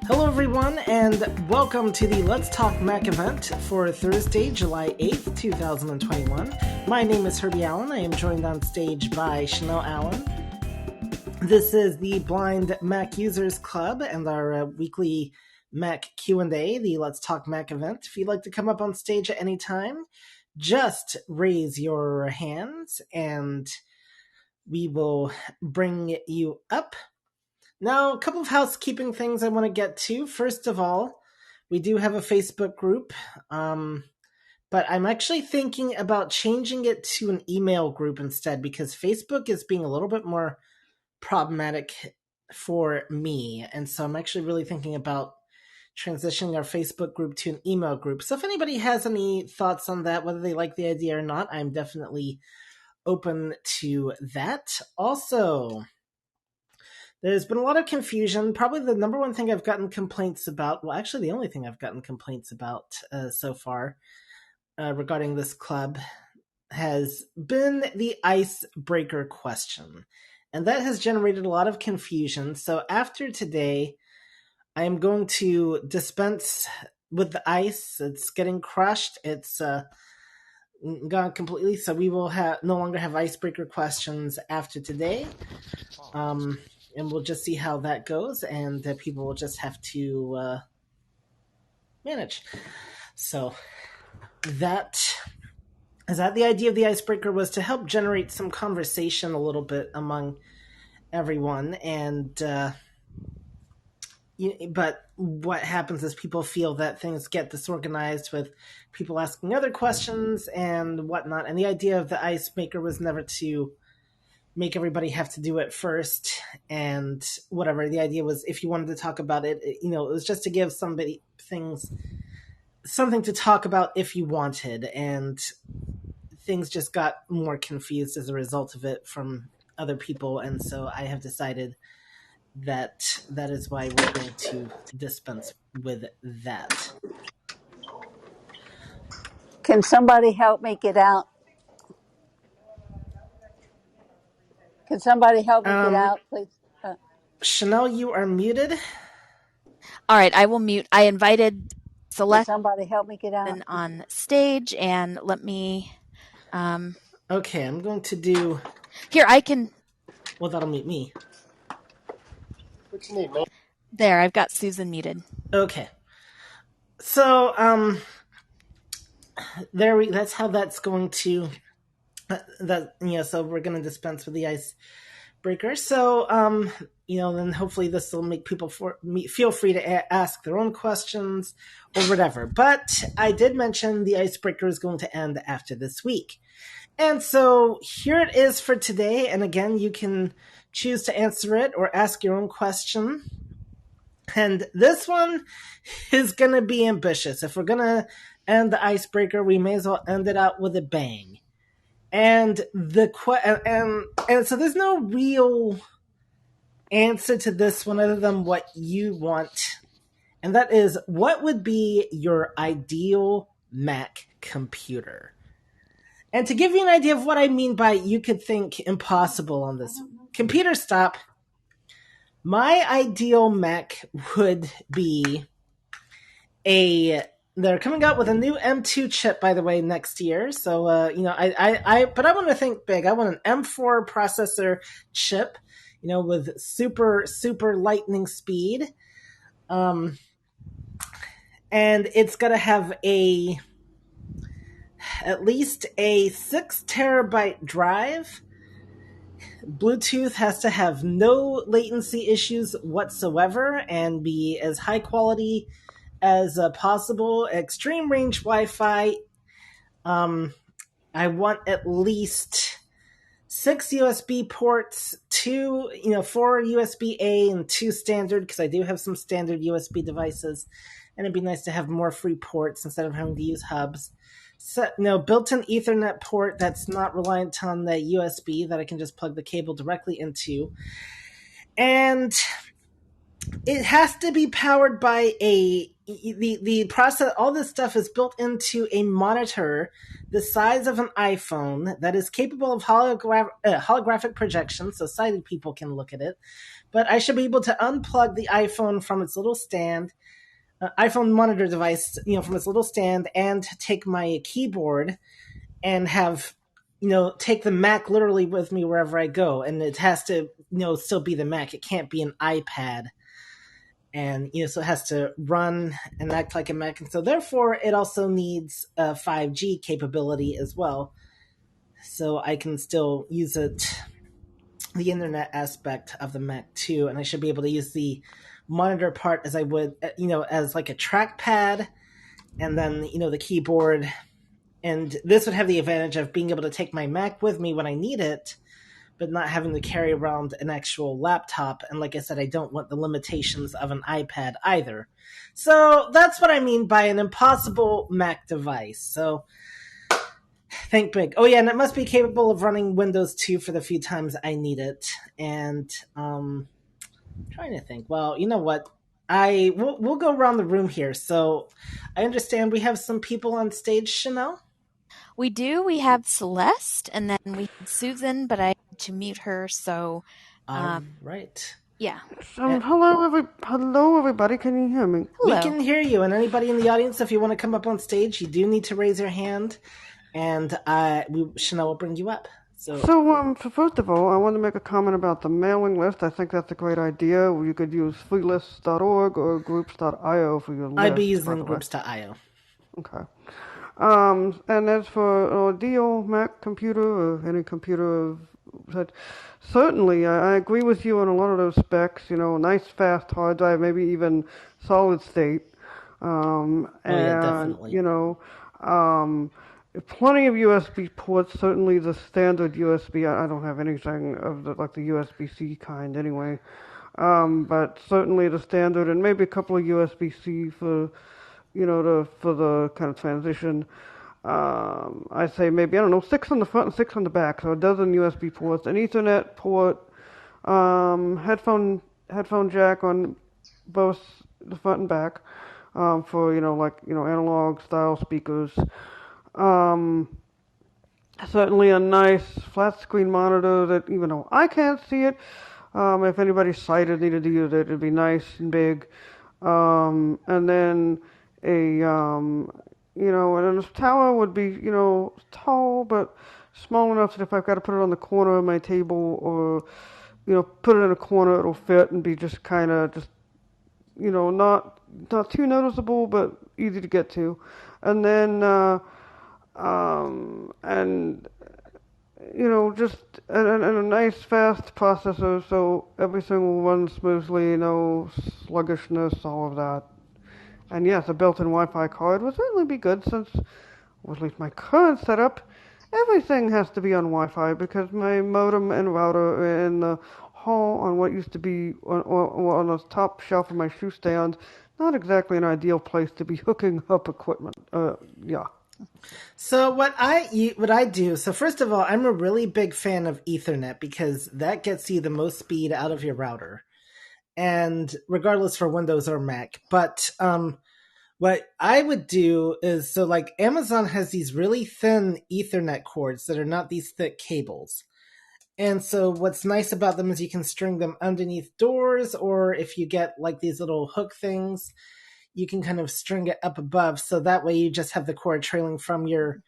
Hello, everyone, and welcome to the Let's Talk Mac event for Thursday, July 8th, 2021. My name is Herbie Allen. I am joined on stage by Chanel Allen. This is the Blind Mac Users Club and our weekly Mac Q&A, the Let's Talk Mac event. If you'd like to come up on stage at any time, just raise your hands and we will bring you up. Now, a couple of housekeeping things I want to get to. First of all, we do have a Facebook group, but I'm actually thinking about changing it to an email group instead because Facebook is being a little bit more problematic for me. And so I'm actually really thinking about transitioning our Facebook group to an email group. So if anybody has any thoughts on that, whether they like the idea or not, I'm definitely open to that. Also, there's been a lot of confusion. Probably the number one thing I've gotten complaints about, well, actually, the only thing I've gotten complaints about so far regarding this club has been the icebreaker question. And that has generated a lot of confusion. So after today, I am going to dispense with the ice. It's getting crushed. It's gone completely. So we will no longer have icebreaker questions after today. And we'll just see how that goes, and people will just have to manage. So that the idea of the icebreaker was to help generate some conversation a little bit among everyone, and but what happens is people feel that things get disorganized with people asking other questions and whatnot, and the idea of the icebreaker was never to make everybody have to do it first and whatever. The idea was if you wanted to talk about it, it was just to give somebody something to talk about if you wanted, and things just got more confused as a result of it from other people, and so I have decided that is why we're going to dispense with that. Can somebody help me get out? Can somebody help me get out, please? Chanel, you are muted. All right, I will mute. I invited Can Select somebody help me get out? on stage, and let me. Okay, I'm going to do. Here, I can. Well, that'll mute me. What you need, man? There, I've got Susan muted. Okay. So, that's how that's going to. So we're going to dispense with the icebreaker. So, then hopefully this will make people feel free to ask their own questions or whatever. But I did mention the icebreaker is going to end after this week. And so here it is for today. And again, you can choose to answer it or ask your own question. And this one is going to be ambitious. If we're going to end the icebreaker, we may as well end it out with a bang. And and so there's no real answer to this one other than what you want. And that is, what would be your ideal Mac computer? And to give you an idea of what I mean by you could think impossible on this, computer stop. My ideal Mac would be they're coming out with a new M2 chip, by the way, next year. So, but I want to think big. I want an M4 processor chip, with super, super lightning speed. And it's got to have at least a 6 terabyte drive. Bluetooth has to have no latency issues whatsoever and be as high quality as possible. Extreme range Wi-Fi. I want at least 6 USB ports, 4 USB-A and 2 standard, because I do have some standard USB devices, and it'd be nice to have more free ports instead of having to use hubs. So, built-in Ethernet port that's not reliant on the USB that I can just plug the cable directly into. And It has to be powered by the process. All this stuff is built into a monitor the size of an iPhone that is capable of holographic projection, so sighted people can look at it. But I should be able to unplug the iPhone from its little stand, iPhone monitor device, from its little stand, and take my keyboard and have take the Mac literally with me wherever I go, and it has to still be the Mac. It can't be an iPad, and so it has to run and act like a Mac, and so therefore it also needs a 5G capability as well, so I can still use the internet aspect of the Mac too, and I should be able to use the monitor part as I would as like a trackpad, and then the keyboard. And this would have the advantage of being able to take my Mac with me when I need it, but not having to carry around an actual laptop. And like I said, I don't want the limitations of an iPad either. So that's what I mean by an impossible Mac device. So think big. Oh yeah, and it must be capable of running Windows 2 for the few times I need it. And trying to think. Well, you know what? We'll go around the room here. So I understand we have some people on stage, Chanel. We do. We have Celeste, and then we have Susan, but I had to mute her, so All right. yeah. Hello, everybody. Can you hear me? Hello. We can hear you, and anybody in the audience, if you want to come up on stage, you do need to raise your hand, and Chanel will bring you up. So first of all, I want to make a comment about the mailing list. I think that's a great idea. You could use freelist.org or groups.io for your list. I'd be using groups.io. Okay. And as for a deal, Mac computer or any computer, certainly I agree with you on a lot of those specs. Nice fast hard drive, maybe even solid state. Yeah, definitely. Plenty of USB ports. Certainly the standard USB. I don't have anything of the USB-C kind anyway. But certainly the standard, and maybe a couple of USB-C for for the kind of transition. I say maybe, 6 on the front and 6 on the back, so a dozen USB ports, an Ethernet port, headphone jack on both the front and back, for, analog style speakers. Certainly a nice flat screen monitor that, even though I can't see it, if anybody's sighted needed to use it, it'd be nice and big. And then and then this tower would be, tall, but small enough that if I've got to put it on the corner of my table or, put it in a corner, it'll fit and be just kind of not too noticeable, but easy to get to. And then, just and a nice fast processor, so everything will run smoothly, no sluggishness, all of that. And yes, a built-in Wi-Fi card would certainly be good, since, or at least my current setup, everything has to be on Wi-Fi because my modem and router are in the hall on what used to be on the top shelf of my shoe stand. Not exactly an ideal place to be hooking up equipment. Yeah. So what I do, so first of all, I'm a really big fan of Ethernet because that gets you the most speed out of your router, and regardless for Windows or Mac. But what I would do is, so like Amazon has these really thin Ethernet cords that are not these thick cables. And so what's nice about them is you can string them underneath doors, or if you get like these little hook things, you can kind of string it up above. So that way you just have the cord trailing from your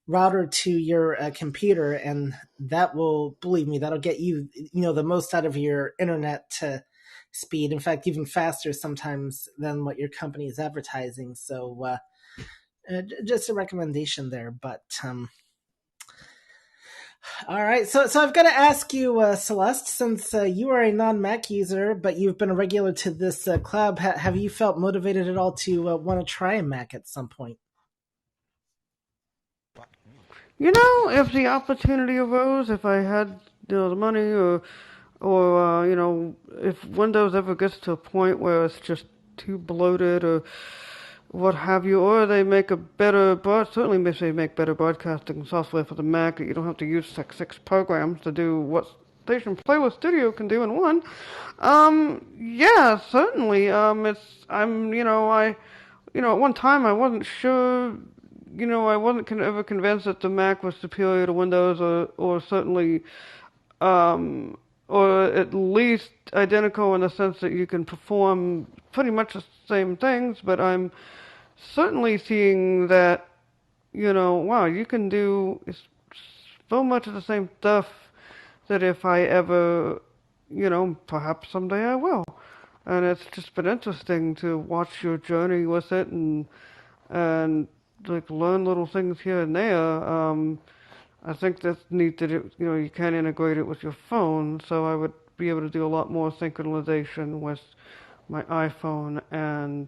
router to your computer, and that will, believe me, that'll get you, the most out of your internet speed. In fact, even faster sometimes than what your company is advertising. So just a recommendation there. But all right, so I've got to ask you, Celeste, since you are a non-Mac user, but you've been a regular to this club, have you felt motivated at all to want to try a Mac at some point? If the opportunity arose, if I had the money, or if Windows ever gets to a point where it's just too bloated or what have you, or they make a better, certainly they make better broadcasting software for the Mac that you don't have to use like 6 programs to do what Station Playlist Studio can do in one. Yeah, certainly. At one time I wasn't sure. I wasn't ever convinced that the Mac was superior to Windows, or certainly, um, or at least identical in the sense that you can perform pretty much the same things. But I'm certainly seeing that, wow, you can do so much of the same stuff that if I ever, perhaps someday I will. And it's just been interesting to watch your journey with it, and like learn little things here and there. I think that's neat that you can integrate it with your phone, so I would be able to do a lot more synchronization with my iPhone and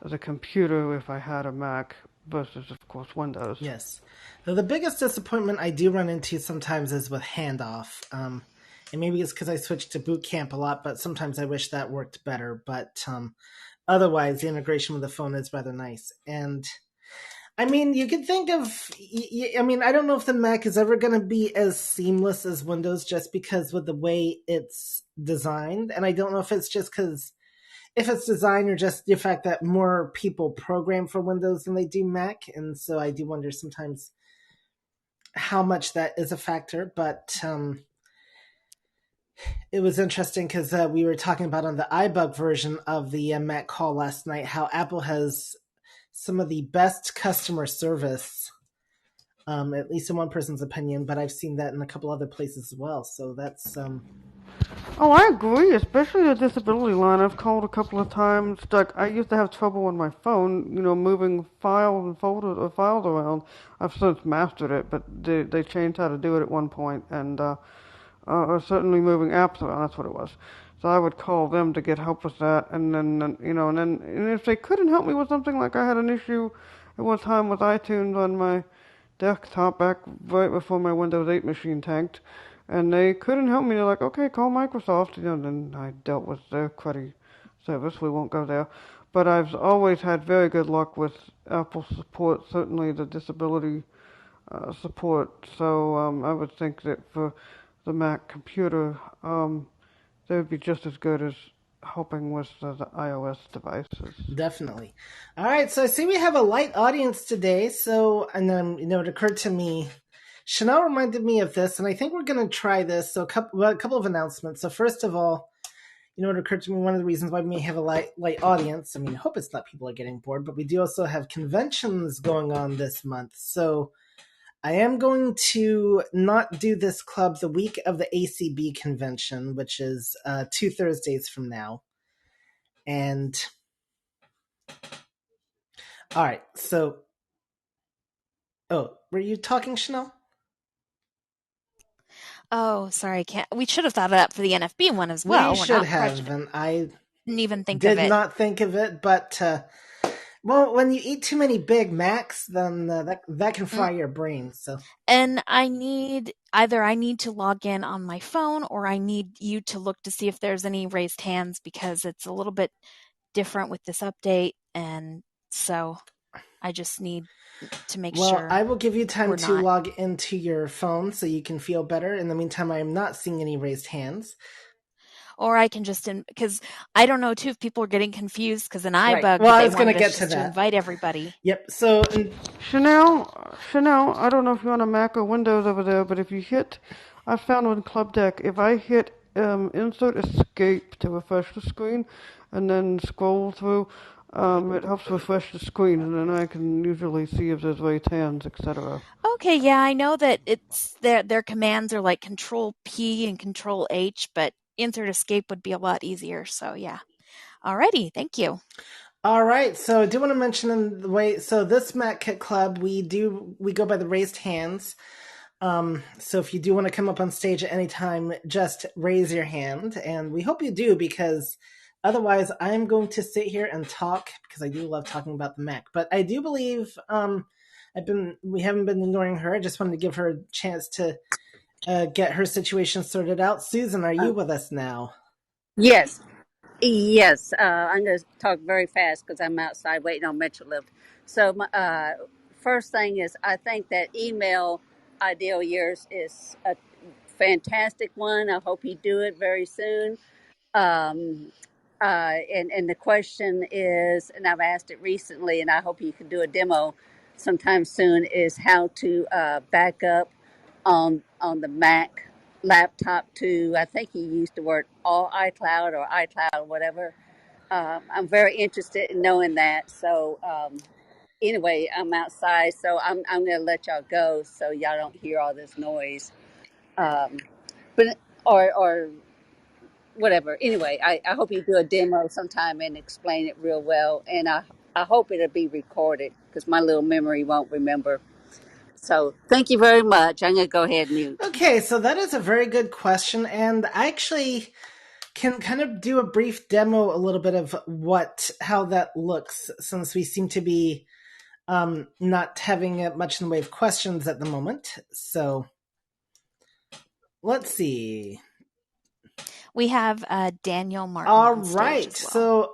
the computer if I had a Mac versus, of course, Windows. Yes. Now, the biggest disappointment I do run into sometimes is with handoff. And maybe it's because I switched to boot camp a lot, but sometimes I wish that worked better. But otherwise, the integration with the phone is rather nice. And I mean, you could think of. I mean, I don't know if the Mac is ever going to be as seamless as Windows, just because with the way it's designed. And I don't know if it's just because if it's designed or just the fact that more people program for Windows than they do Mac, and so I do wonder sometimes how much that is a factor. But it was interesting because we were talking about on the iBug version of the Mac call last night how Apple has some of the best customer service, at least in one person's opinion. But I've seen that in a couple other places as well. So that's Oh, I agree, especially the disability line. I've called a couple of times. Like, I used to have trouble on my phone, moving files and folders or files around. I've since mastered it, but they changed how to do it at one point, and or certainly moving apps around. That's what it was. So I would call them to get help with that, and if they couldn't help me with something, like I had an issue at one time with iTunes on my desktop back right before my Windows 8 machine tanked, and they couldn't help me. They're like, okay, call Microsoft. Then I dealt with their cruddy service. We won't go there. But I've always had very good luck with Apple support, certainly the disability support. So I would think that for the Mac computer, they would be just as good as helping with the iOS devices. definitely. All right, so I see we have a light audience today. So, and then it occurred to me, Chanel reminded me of this, and I think we're going to try this. So, a couple of announcements. So, first of all, it occurred to me one of the reasons why we may have a light audience. I mean, I hope it's not people are getting bored, but we do also have conventions going on this month. So, I am going to not do this club the week of the ACB convention, which is 2 Thursdays from now. And all right, so were you talking, Chanel? Oh, sorry, can't. We should have thought of that for the NFB one as well. We We're should not have, and I didn't even think of did it. not think of it. But well, when you eat too many Big Macs, then that can fry your brain. So, And I need to log in on my phone, or I need you to look to see if there's any raised hands, because it's a little bit different with this update, and so I just need to make sure. I will give you time we're to not. log into your phone so you can feel better. In the meantime, I am not seeing any raised hands. Or I can just, because I don't know too if people are getting confused, because in Right. iBug Well, I they was gonna wanted get us to just to that. invite everybody. Yep. So, Chanel, I don't know if you're on a Mac or Windows over there, but if you hit, I found on Club Deck, if I hit insert escape to refresh the screen and then scroll through, it helps refresh the screen, and then I can usually see if there's raised hands, etc. Okay, yeah, I know that it's their commands are like Control P and Control H, but insert escape would be a lot easier. So yeah. Alrighty, thank you. all right. So, I do want to mention in the way. So, this Mac Kit Club, we go by the raised hands. So if you do want to come up on stage at any time, just raise your hand, and we hope you do, because otherwise I'm going to sit here and talk, because I do love talking about the Mac. But I do believe we haven't been ignoring her. I just wanted to give her a chance to get her situation sorted out. Susan, are you with us now? Yes. Yes. I'm going to talk very fast because I'm outside waiting on Metro Lift. So, first thing is, I think that email ideal years is fantastic one. I hope you do it very soon. Um, and the question is, and I've asked it recently, and I hope you can do a demo sometime soon, is how to back up on the Mac laptop to, I think he used the word all iCloud or iCloud, whatever. I'm very interested in knowing that. So anyway, I'm outside, so I'm gonna let y'all go so y'all don't hear all this noise. Um, but or whatever. Anyway, I hope you do a demo sometime and explain it real well, and I hope it'll be recorded because my little memory won't remember. So thank you very much. I'm gonna go ahead and mute. Okay, so that is a very good question, and I actually can kind of do a brief demo a little bit of how that looks, since we seem to be not having much in the way of questions at the moment. So let's see. We have Daniel Martin All on stage right. as well. So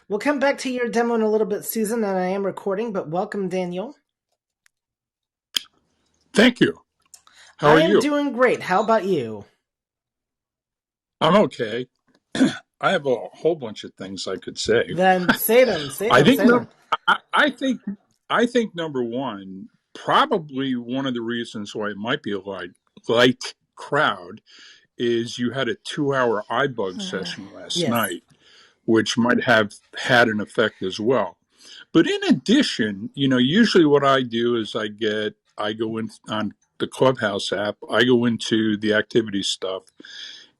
we'll come back to your demo in a little bit, Susan, and I am recording, but welcome, Daniel. Thank you. How I are am you? doing great. How about you? I'm okay. I have a whole bunch of things I could say. Then say them, say I them, think say them. I think number one, probably one of the reasons why it might be a light crowd is you had a 2-hour iBug session last Yes. night, which might have had an effect as well. But in addition, usually what I do is I go in on the Clubhouse app, I go into the activity stuff.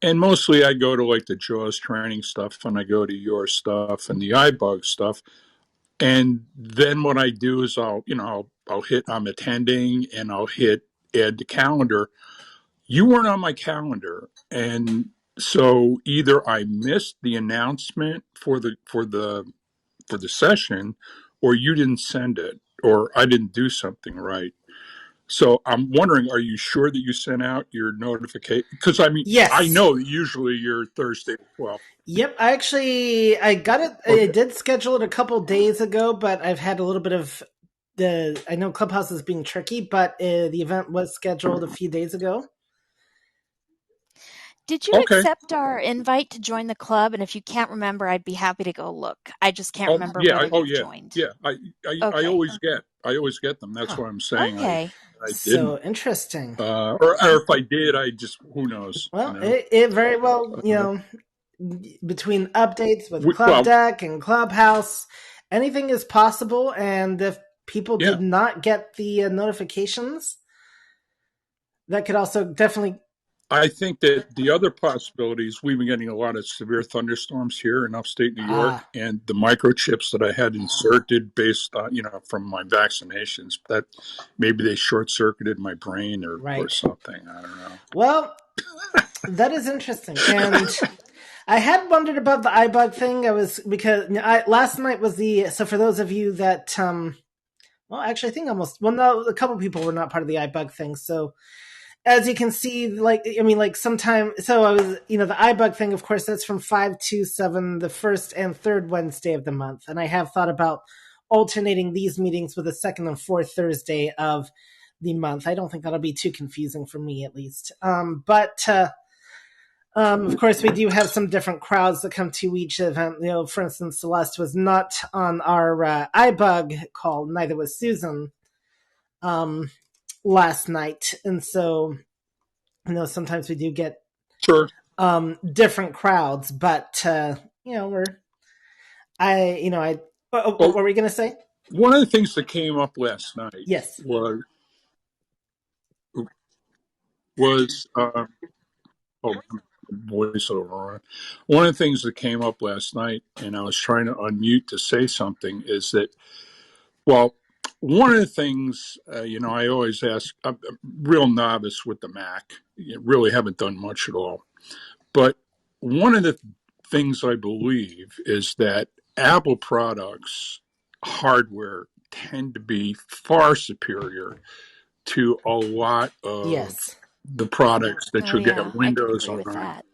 And mostly I go to like the JAWS training stuff and I go to your stuff and the iBug stuff. And then what I do is I'll hit I'm attending and I'll hit add to calendar. You weren't on my calendar. And so either I missed the announcement for the session or you didn't send it or I didn't do something right. So I'm wondering, are you sure that you sent out your notification? Because I Yes. know that usually you're Thursday at 12. Yep, I got it. I Okay. did schedule it a couple days ago, but I've had a little bit of I know Clubhouse is being tricky, but the event was scheduled a few days ago. Did you Okay. accept our invite to join the club? And if you can't remember, I'd be happy to go look. I just can't Oh remember yeah. whether Oh you've yeah. joined. Yeah. I Okay. always get them. That's Huh. why I'm saying Okay. I didn't. So interesting. Or if I did, I just who knows. Well, it very well, Uh, between updates with Club well, Deck and Clubhouse, anything is possible. And if people yeah. did not get the notifications, that could also definitely. I think that the other possibilities, we've been getting a lot of severe thunderstorms here in upstate New York, and the microchips that I had inserted based on, from my vaccinations, that maybe they short circuited my brain or Right. something. I don't know. Well, that is interesting. And I had wondered about the iBug thing. Last night was so for those of you that well, actually, I think no, a couple people were not part of the iBug thing. So as you can see, sometime. So I was, the iBug thing. Of course, that's from 5 to 7, the first and third Wednesday of the month, and I have thought about alternating these meetings with the second and fourth Thursday of the month. I don't think that'll be too confusing for me, at least. But of course, we do have some different crowds that come to each event. For instance, Celeste was not on our iBug call. Neither was Susan um, last night, and so sometimes we do get Sure. different crowds. But we're I what Well, were we gonna say? one of the things that came up last night Yes. was oh, voiceover. One of the things that came up last night, and I was trying to unmute to say something, is that well, one of the things, I always ask, I'm a real novice with the Mac, really haven't done much at all. But one of the things I believe is that Apple products, hardware, tend to be far superior to a lot of Yes. the products that Oh, you'll yeah. get I could Windows agree with on. that.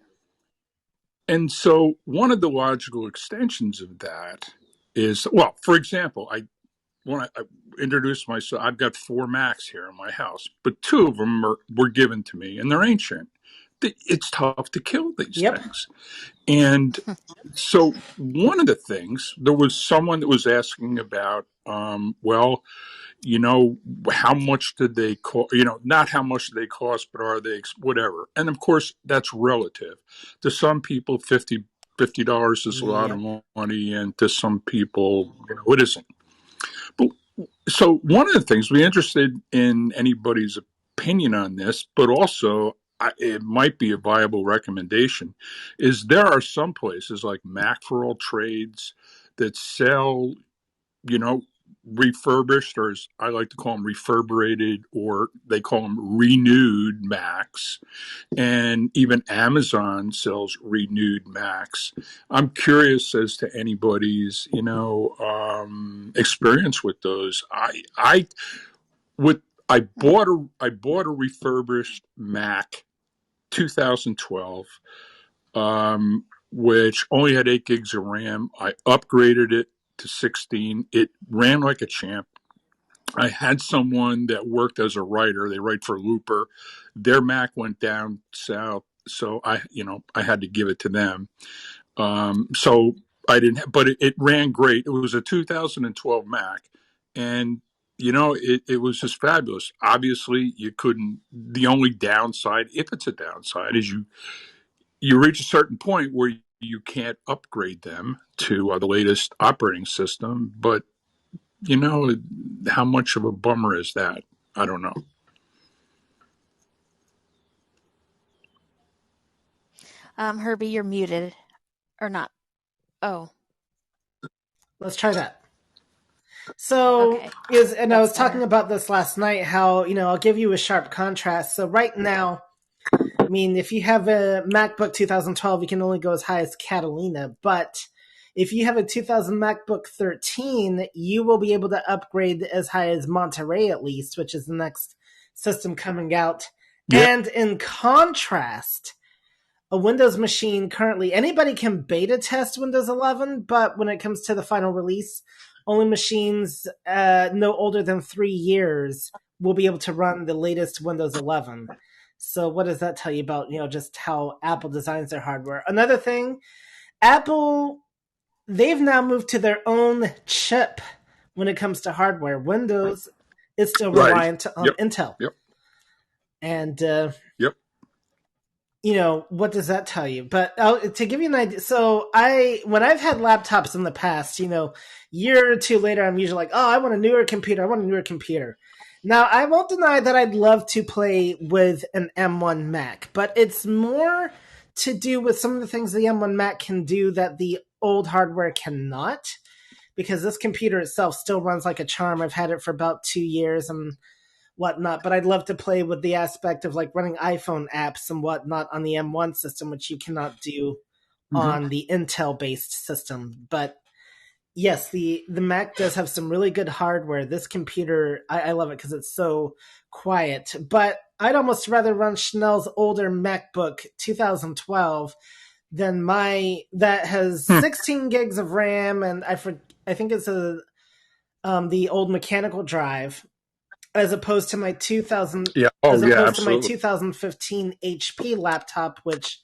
And so one of the logical extensions of that is, well, for example, when I introduced myself, I've got 4 Macs here in my house, but 2 of them were given to me, and they're ancient. It's tough to kill these Yep. things. And so one of the things, there was someone that was asking about, well, you know, how much did they cost? You know, not how much do they cost, but are they whatever? And of course, that's relative. To some people, $50 is a lot Yep. of money, and to some people, you know, it isn't. But so one of the things we're interested in anybody's opinion on this, but also it might be a viable recommendation, is there are some places like Mac for All Trades that sell, you know, refurbished, or as I like to call them, refurberated, or they call them renewed Macs. And even Amazon sells renewed Macs. I'm curious as to anybody's, you know, experience with those. With I bought a refurbished Mac 2012, which only had 8 gigs of RAM. I upgraded it to 16. It ran like a champ. I had someone that worked as a writer. They write for Looper. Their Mac went down south, so I had to give it to them. So I didn't, but it ran great. It was a 2012 Mac, and it was just fabulous. Obviously, you couldn't. The only downside, if it's a downside, is you reach a certain point where you can't upgrade them to the latest operating system. But how much of a bummer is that? I don't know. Herbie, you're muted. Or not. Oh, Let's try that. So, okay. and I That's was talking better. about this last night, how, I'll give you a sharp contrast. So right now, I mean, if you have a MacBook 2012, you can only go as high as Catalina. But if you have a 2000 MacBook 13, you will be able to upgrade as high as Monterey at least, which is the next system coming out. Yeah. And in contrast, a Windows machine currently, anybody can beta test Windows 11, but when it comes to the final release, only machines no older than 3 years will be able to run the latest Windows 11. So what does that tell you about, just how Apple designs their hardware? Another thing, Apple, they've now moved to their own chip when it comes to hardware. Windows is still Right. reliant on Yep. Intel. Yep. And Yep. What does that tell you? But to give you an idea, so when I've had laptops in the past, year or two later, I'm usually like, oh, I want a newer computer. I want a newer computer. Now, I won't deny that I'd love to play with an M1 Mac, but it's more to do with some of the things the M1 Mac can do that the old hardware cannot, because this computer itself still runs like a charm. I've had it for about 2 years and whatnot, but I'd love to play with the aspect of like running iPhone apps and whatnot on the M1 system, which you cannot do on the Intel based system. But yes, the Mac does have some really good hardware. This computer, I love it because it's so quiet. But I'd almost rather run Schnell's older MacBook 2012 than that has 16 gigs of RAM, and I think it's the old mechanical drive, as opposed to my 2000 Yeah. Oh, as yeah. opposed to my Absolutely. 2015 HP laptop, which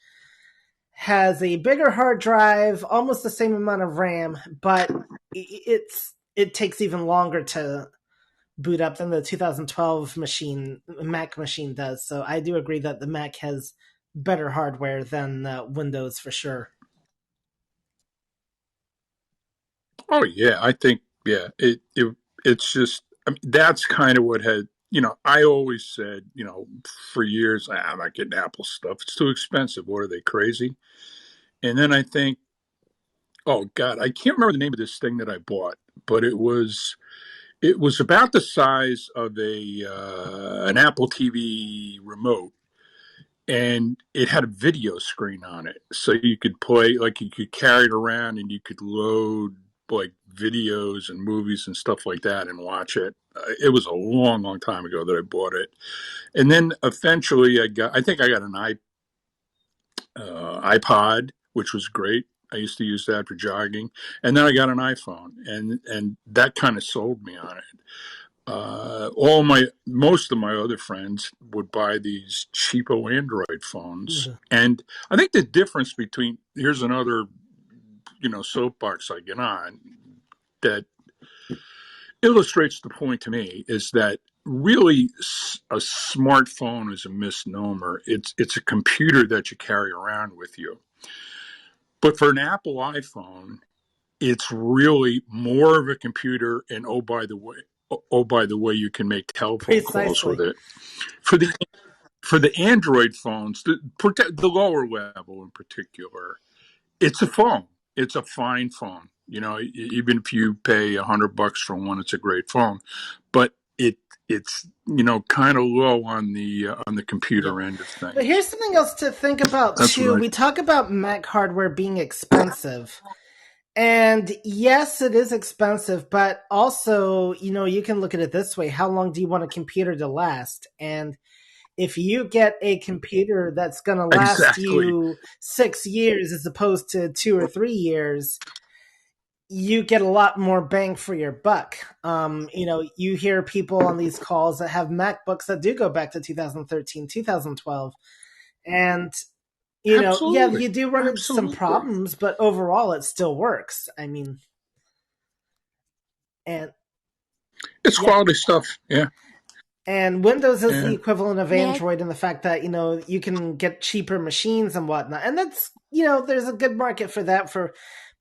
has a bigger hard drive, almost the same amount of RAM, but it takes even longer to boot up than the 2012 Mac machine does. So I do agree that the Mac has better hardware than Windows for sure. Oh, yeah. I think, yeah. It's just, I mean, that's kind of what had. I always said, for years, I'm not getting Apple stuff. It's too expensive. What are they, crazy? And then I think, oh God, I can't remember the name of this thing that I bought, but it was about the size of an Apple TV remote, and it had a video screen on it, so you could play, like you could carry it around, and you could load like videos and movies and stuff like that and watch it. It was a long, long time ago that I bought it, and then eventually I think I got an iPod, which was great. I used to use that for jogging, and then I got an iPhone, and that kind of sold me on it. Most of my other friends would buy these cheapo Android phones, and I think the difference between here's another soapbox I get on that illustrates the point to me is that really a smartphone is a misnomer. It's a computer that you carry around with you. But for an Apple iPhone, it's really more of a computer. And oh by the way, you can make telephone calls with Precisely. it. For the Android phones, the lower level in particular, it's a phone. It's a fine phone. Even if you pay $100 for one, it's a great phone. But it's kind of low on the Yeah. computer end of But things. here's something else to think about That's too. what We talk about Mac hardware being expensive. And yes, it is expensive, but also, you can look at it this way. How long do you want a computer to last? And if you get a computer that's going to last exactly. you 6 years as opposed to 2 or 3 years, you get a lot more bang for your buck. You hear people on these calls that have MacBooks that do go back to 2013, 2012. And, yeah, Absolutely. you do run into some Absolutely. problems, but overall it still works. I mean, and It's yeah. quality stuff. Yeah. And Windows is the Yeah. equivalent of May I? Android in the fact that, you can get cheaper machines and whatnot. And that's, there's a good market for that for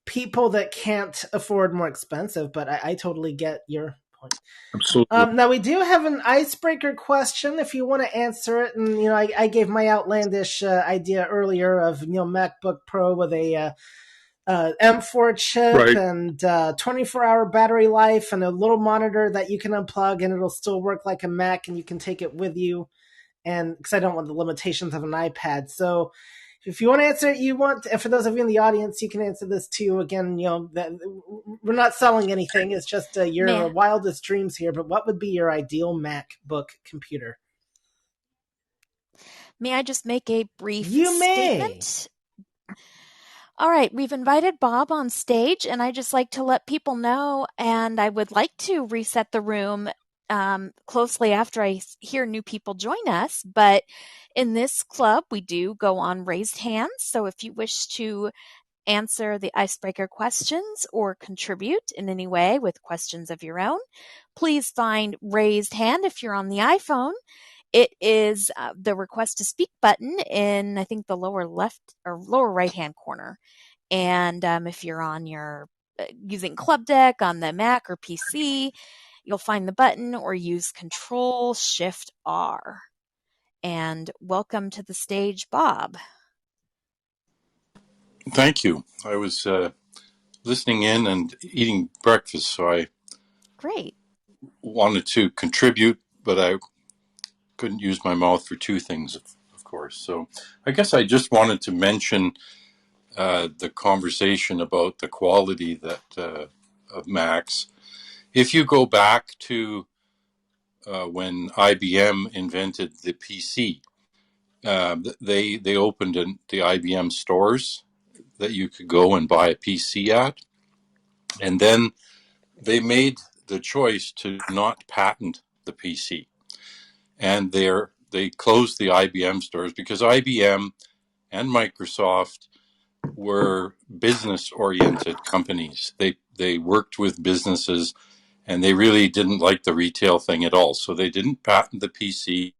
people that can't afford more expensive, but I totally get your point. Absolutely. Now, we do have an icebreaker question if you want to answer it. And, I gave my outlandish idea earlier of, MacBook Pro with a M4 chip Right. and 24-hour battery life and a little monitor that you can unplug and it'll still work like a Mac and you can take it with you. And because I don't want the limitations of an iPad. So if you want to answer it, and for those of you in the audience, you can answer this too. Again, we're not selling anything. It's just May your wildest dreams here. But what would be your ideal MacBook computer? may I just make a brief You may. statement? All right, we've invited Bob on stage, and I just like to let people know, and I would like to reset the room closely after I hear new people join us. But in this club, we do go on raised hands. So if you wish to answer the icebreaker questions or contribute in any way with questions of your own, please find raised hand if you're on the iPhone. It is the request to speak button in, I think, the lower left or lower right hand corner. And if you're on your using Club Deck on the Mac or PC, you'll find the button or use Control Shift R. And welcome to the stage, Bob. Thank you. I was listening in and eating breakfast, so I Great. wanted to contribute, but I couldn't use my mouth for two things, of course. So I guess I just wanted to mention the conversation about the quality of Macs. If you go back to when IBM invented the PC, they opened the IBM stores that you could go and buy a PC at, and then they made the choice to not patent the PC, and they closed the IBM stores because IBM and Microsoft were business oriented companies. They worked with businesses and they really didn't like the retail thing at all. So they didn't patent the PC.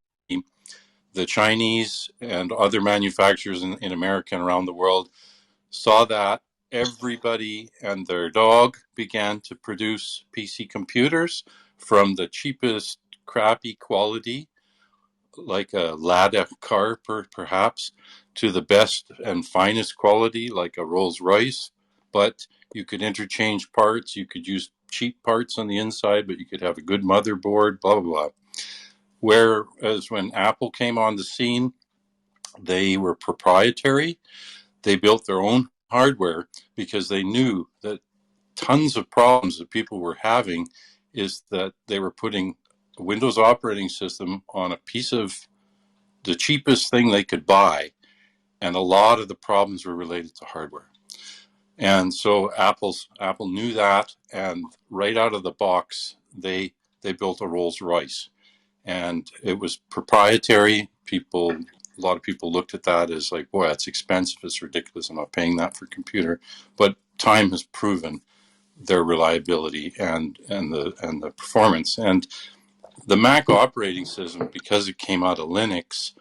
The Chinese and other manufacturers in America and around the world saw that everybody and their dog began to produce PC computers from the cheapest crappy quality, like a Lada car perhaps, to the best and finest quality, like a Rolls Royce. But you could interchange parts, you could use cheap parts on the inside, but you could have a good motherboard, blah, blah, blah. Whereas when Apple came on the scene, they were proprietary. They built their own hardware because they knew that tons of problems that people were having is that they were putting a Windows operating system on a piece of the cheapest thing they could buy, and a lot of the problems were related to hardware. And so Apple knew that, and right out of the box, they built a Rolls Royce, and it was proprietary. A lot of people looked at that as like, boy, that's expensive. It's ridiculous. I'm not paying that for a computer. But time has proven their reliability and the performance. And the Mac operating system, because it came out of Linux,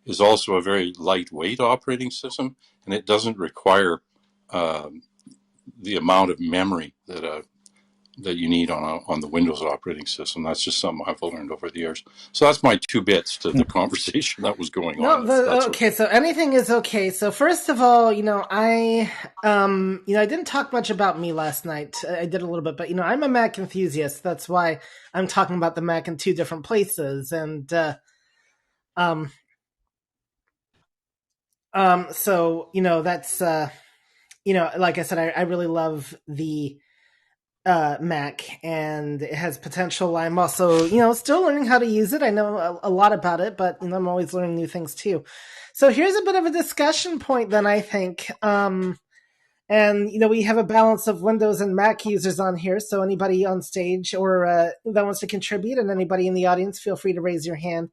is also a very lightweight operating system, and it doesn't require um, the amount of memory that you need on the Windows operating system. That's just something I've learned over the years. So that's my two bits to the conversation that was going on. No, That's okay. okay. So anything is okay. So first of all, I didn't talk much about me last night. I did a little bit, but I'm a Mac enthusiast. That's why I'm talking about the Mac in two different places. And um, so that's like I said, I really love the Mac, and it has potential. I'm also, still learning how to use it. I know a lot about it, but I'm always learning new things too. So here's a bit of a discussion point. Then I think, and we have a balance of Windows and Mac users on here. So anybody on stage or that wants to contribute, and anybody in the audience, feel free to raise your hand.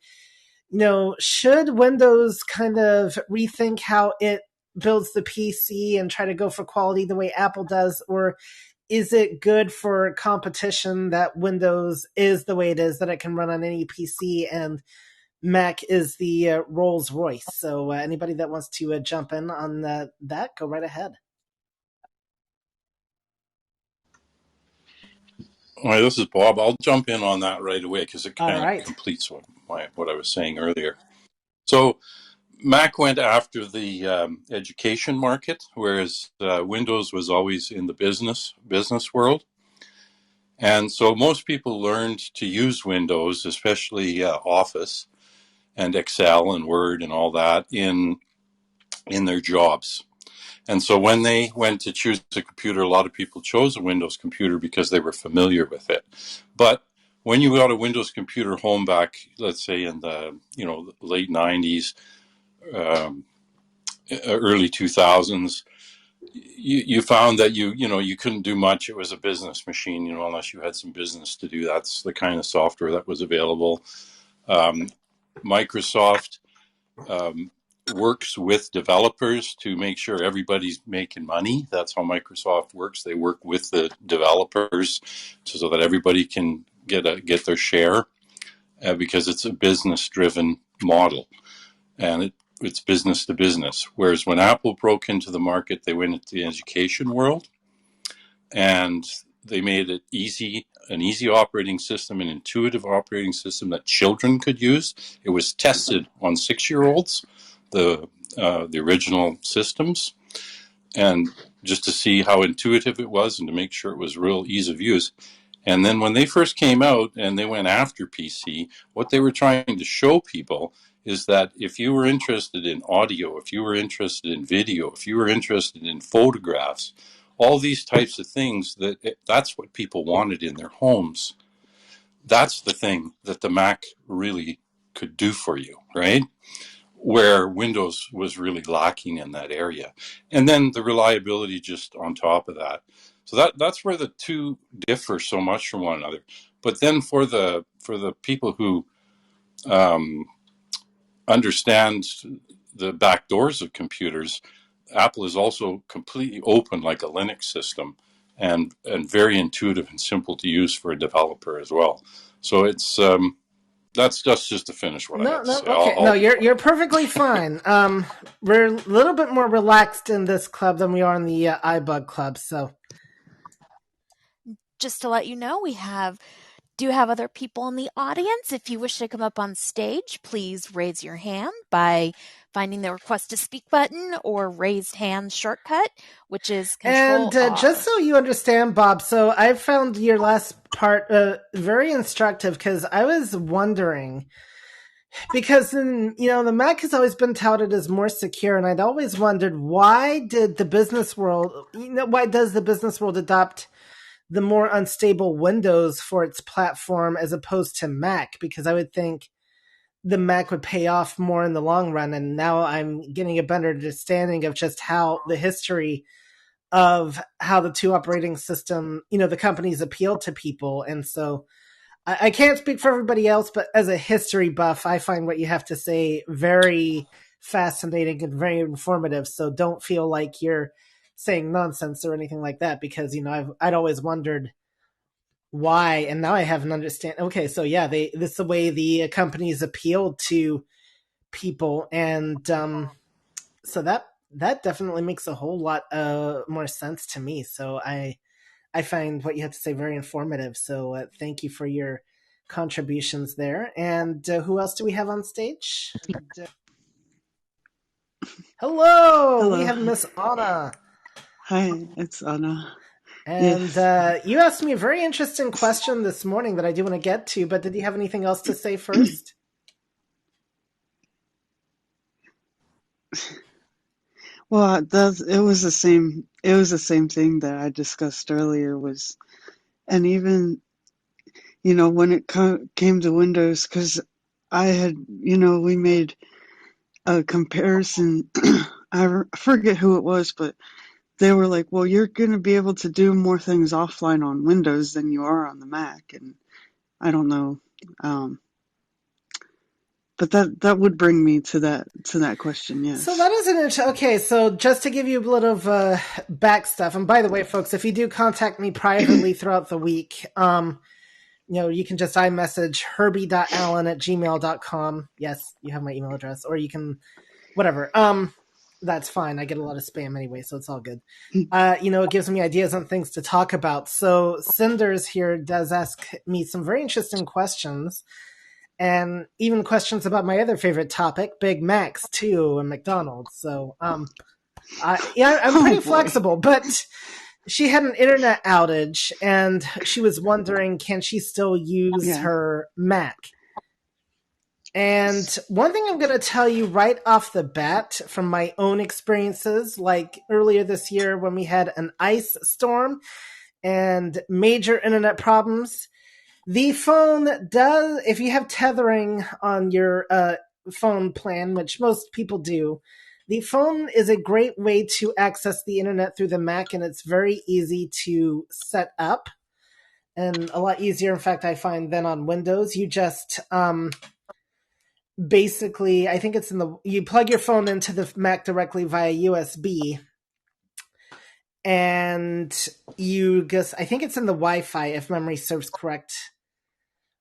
Should Windows kind of rethink how it builds the PC and try to go for quality the way Apple does, or is it good for competition that Windows is the way it is, that it can run on any PC, and Mac is the Rolls Royce? So anybody that wants to jump in on that, go right ahead. All right, this is Bob. I'll jump in on that right away because it All kind of right. completes what I was saying earlier. So Mac went after the education market, whereas Windows was always in the business world. And so most people learned to use Windows, especially Office and Excel and Word and all that, in their jobs. And so when they went to choose a computer, a lot of people chose a Windows computer because they were familiar with it. But when you got a Windows computer home back, let's say in the late '90s, um, early 2000s, you found that you couldn't do much. It was a business machine, unless you had some business to do. That's the kind of software that was available. Um, Microsoft um, works with developers to make sure everybody's making money. That's how Microsoft works. They work with the developers so that everybody can get their share, because it's a business driven model, and it's business to business. Whereas when Apple broke into the market, they went into the education world, and they made it an easy operating system, an intuitive operating system that children could use. It was tested on 6-year-olds, the original systems, and just to see how intuitive it was and to make sure it was real ease of use. And then when they first came out and they went after PC, what they were trying to show people is that if you were interested in audio, if you were interested in video, if you were interested in photographs, all these types of things, that's what people wanted in their homes. That's the thing that the Mac really could do for you, right? Where Windows was really lacking in that area. And then the reliability just on top of that. So that's where the two differ so much from one another. But then for the people who um, understand the back doors of computers, Apple is also completely open like a Linux system, and very intuitive and simple to use for a developer as well. So it's that's just to finish what I No, had to no, say. okay. No, I'll be you're quiet. perfectly fine. We're a little bit more relaxed in this club than we are in the iBug club. So Just to let you know, we do have other people in the audience. If you wish to come up on stage, please raise your hand by finding the request to speak button or raised hand shortcut, which is Control And just R. so you understand, Bob, so I found your last part very instructive, because I was wondering, because the Mac has always been touted as more secure, and I'd always wondered, why does the business world adopt the more unstable Windows for its platform as opposed to Mac? Because I would think the Mac would pay off more in the long run, and now I'm getting a better understanding of just how the history of how the two operating system, the companies appeal to people. And so I can't speak for everybody else, but as a history buff, I find what you have to say very fascinating and very informative. So don't feel like you're saying nonsense or anything like that, because I'd always wondered why, and now I have an understand. Okay, so yeah, this is the way the companies appeal to people, and so that definitely makes a whole lot more sense to me. So I find what you have to say very informative. So thank you for your contributions there. And who else do we have on stage? Hello, we Hello. have Miss Anna. Hi, it's Anna. And Yes. you asked me a very interesting question this morning that I do want to get to, but did you have anything else to say first? Well, it was the same. It was the same thing that I discussed earlier. And even when it came to Windows, because I had we made a comparison. Forget who it was, but they were like, "Well, you're going to be able to do more things offline on Windows than you are on the Mac," and I don't know. But that would bring me to that question. So Yes. that is an okay. So just to give you a little of back stuff, and by the way, folks, if you do contact me privately throughout the week, you can just iMessage herbie.allen@gmail.com. Yes, you have my email address, or you can whatever. That's fine. I get a lot of spam anyway, so it's all good. It gives me ideas on things to talk about. So Cinders here does ask me some very interesting questions, and even questions about my other favorite topic, Big Macs too, and McDonald's. So I'm Oh pretty boy. flexible, but she had an internet outage and she was wondering, can she still use Yeah. her Mac? And one thing I'm going to tell you right off the bat from my own experiences, like earlier this year when we had an ice storm and major internet problems, the phone does, if you have tethering on your phone plan, which most people do, the phone is a great way to access the internet through the Mac, and it's very easy to set up and a lot easier, in fact, I find, than on Windows. You just basically, I think you plug your phone into the Mac directly via USB, and I think it's in the Wi-Fi, if memory serves correct,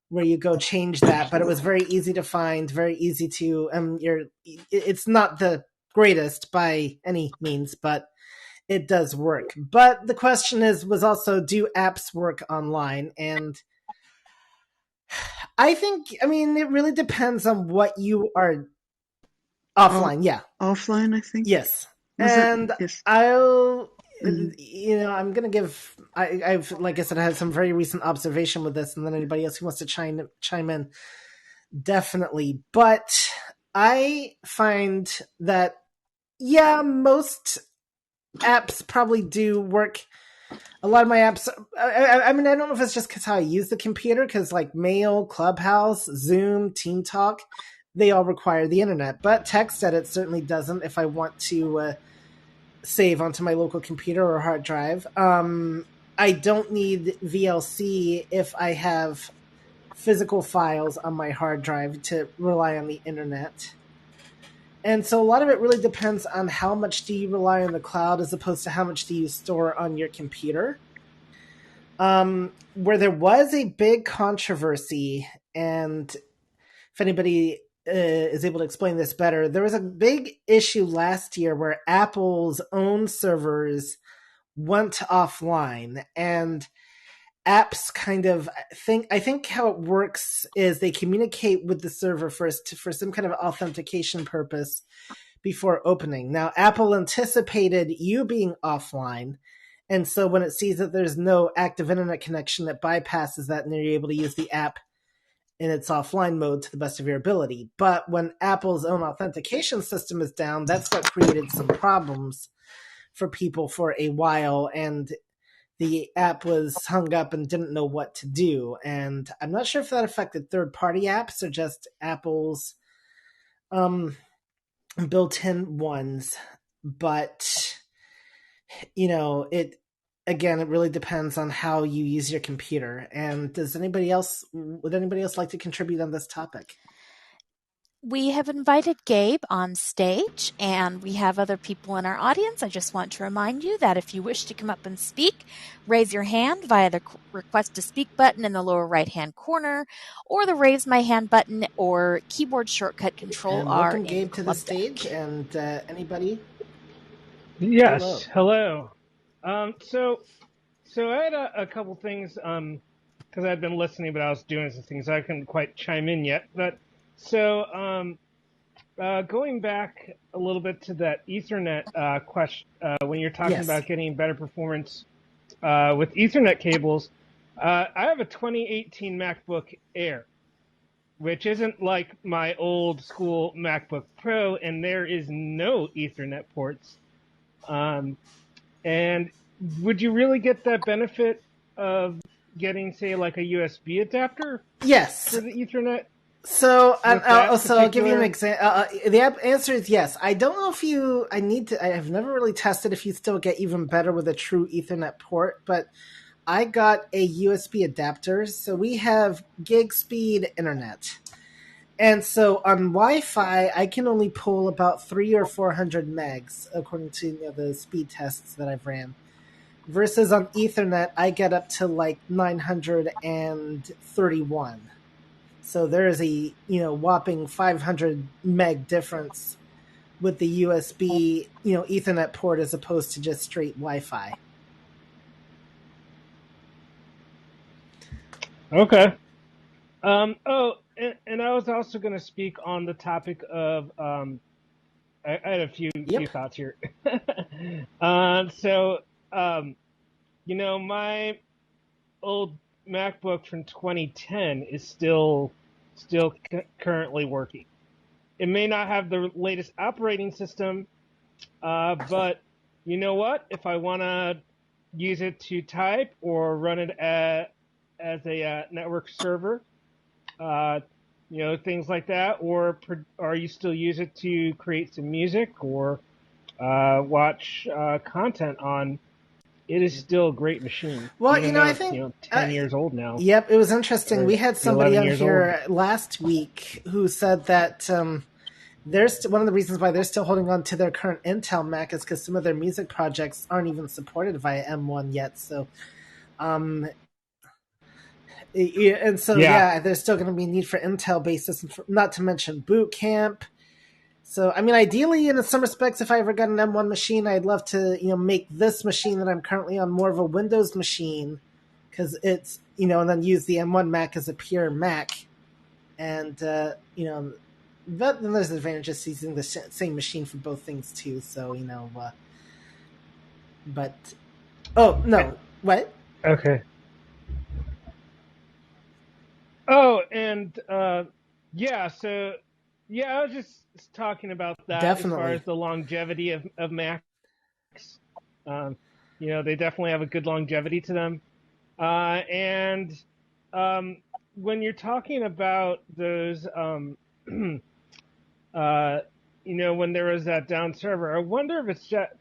where you go change that. But it was very easy to find, very easy to it's not the greatest by any means, but it does work. But the question was also, do apps work online? And I mean, it really depends on what you are All offline. Yeah. offline, I think. Yes. Was that? And Yes. I'll Hmm. I'm gonna give I've like I said, I had some very recent observation with this, and then anybody else who wants to chime in, definitely. But I find that yeah, most apps probably do work. A lot of my apps, I mean, I don't know if it's just because how I use the computer, because like Mail, Clubhouse, Zoom, Team Talk, they all require the internet. But TextEdit certainly doesn't if I want to save onto my local computer or hard drive. I don't need VLC if I have physical files on my hard drive to rely on the internet. And so a lot of it really depends on how much do you rely on the cloud as opposed to how much do you store on your computer. Where there was a big controversy, and if anybody is able to explain this better, there was a big issue last year where Apple's own servers went offline, and apps kind of I think how it works is they communicate with the server first for some kind of authentication purpose before opening. Now, Apple anticipated you being offline, and so when it sees that there's no active internet connection, it bypasses that and you're able to use the app in its offline mode to the best of your ability. But when Apple's own authentication system is down, that's what created some problems for people for a while, and the app was hung up and didn't know what to do. And I'm not sure if that affected third party apps or just Apple's built in ones. But it again, it really depends on how you use your computer. And would anybody else like to contribute on this topic? We have invited Gabe on stage, and we have other people in our audience. I just want to remind you that if you wish to come up and speak, raise your hand via the request to speak button in the lower right-hand corner, or the raise my hand button or keyboard shortcut Control And R welcome, in Gabe, to the Club stage. Deck. And anybody? Yes, Hello. hello. So I had a couple things because I'd been listening, but I was doing some things, so I couldn't quite chime in yet. But so going back a little bit to that Ethernet question, when you're talking Yes. about getting better performance with Ethernet cables, I have a 2018 MacBook Air, which isn't like my old school MacBook Pro, and there is no Ethernet ports. And would you really get that benefit of getting, say, like a USB adapter Yes. for the Ethernet So, with that I'll give you an particular? example. The answer is yes. I don't know if you. I need to. I have never really tested if you still get even better with a true Ethernet port, but I got a USB adapter, so we have gig speed internet. And so on Wi-Fi, I can only pull about 300 or 400 megs, according to the speed tests that I've ran. Versus on Ethernet, I get up to like 931. So there is a whopping 500 meg difference with the USB Ethernet port as opposed to just straight Wi-Fi. Okay. And I was also going to speak on the topic of I had a few Yep. thoughts here. So my old MacBook from 2010 is still currently working. It may not have the latest operating system, but you know what? If I want to use it to type or run it as a network server, uh, things like that, or you still use it to create some music or watch content on, it is still a great machine, Well, even I though it's think 10 years old now, yep, it was interesting. or We had somebody 11 on years old. here last week who said that one of the reasons why they're still holding on to their current Intel Mac is because some of their music projects aren't even supported via M1 yet. So, um, and so Yeah. yeah, there's still going to be need for Intel based systems, not to mention Boot Camp. So, I mean, ideally, in some respects, if I ever got an M1 machine, I'd love to make this machine that I'm currently on more of a Windows machine because it's and then use the M1 Mac as a pure Mac, and but then there's advantages using the same machine for both things too. So but oh no, what? Okay. Oh, and yeah, so yeah, I was just talking about that as far Definitely. as the longevity of Macs. Um, they definitely have a good longevity to them. And when you're talking about those, when there was that down server, I wonder if it's just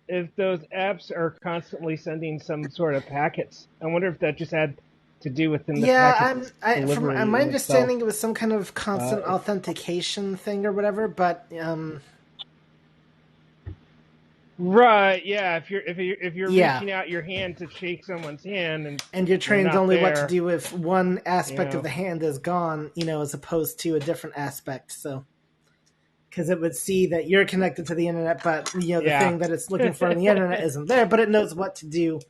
if those apps are constantly sending some sort of packets. I wonder if that just had to do within the Yeah, packet from delivery my in itself. understanding, it was some kind of Uh, constant authentication thing or whatever. But right, yeah. If you're yeah, reaching out your hand to shake someone's hand and and you're they're trained not only what to there, do if one you aspect of know, the hand is gone, as opposed to a different aspect. So because it would see that you're connected to the internet, but the yeah. thing that it's looking for on the internet isn't there, but it knows what to do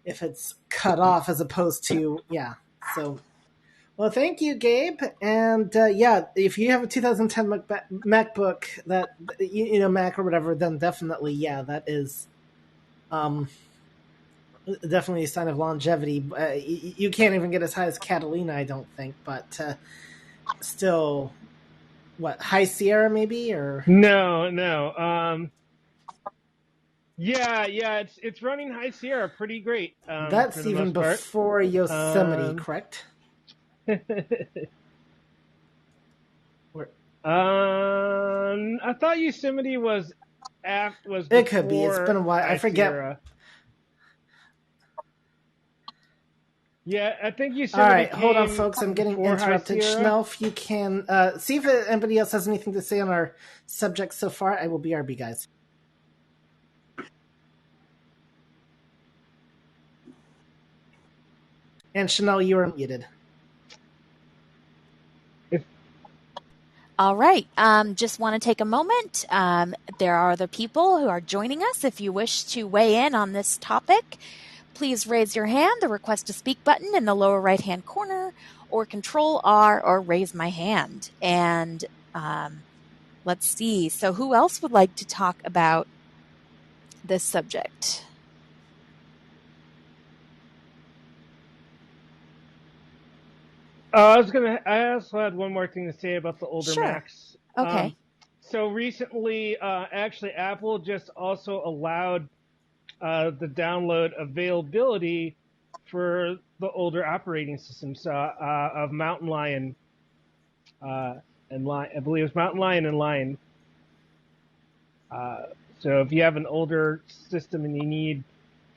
if it's cut off as opposed to yeah. So well, thank you, Gabe. And yeah, if you have a 2010 MacBook that Mac or whatever, then definitely yeah, that is um definitely a sign of longevity. You can't even get as high as Catalina, I don't think, but still, what High Sierra maybe or No, no. Yeah, it's running High Sierra pretty great, for that's the even most part. before Yosemite, Um, correct? Or, I thought Yosemite was. was It could be. It's been before a while. I High forget. Sierra. Yeah, I think you All said that right, it hold on, came folks. I'm getting before High interrupted. Sierra. Chanel, if you can see if anybody else has anything to say on our subject so far, I will BRB, guys. And Chanel, you are muted. If All right. Just want to take a moment. There are other people who are joining us. If you wish to weigh in on this topic, please raise your hand, the request to speak button in the lower right hand corner, or control R or raise my hand. And let's see. So, who else would like to talk about this subject? I also had one more thing to say about the older Sure. Macs. Okay. So recently, actually, Apple just also allowed the download availability for the older operating systems of Mountain Lion and Lion. I believe it was Mountain Lion and Lion. Uh, so if you have an older system and you need,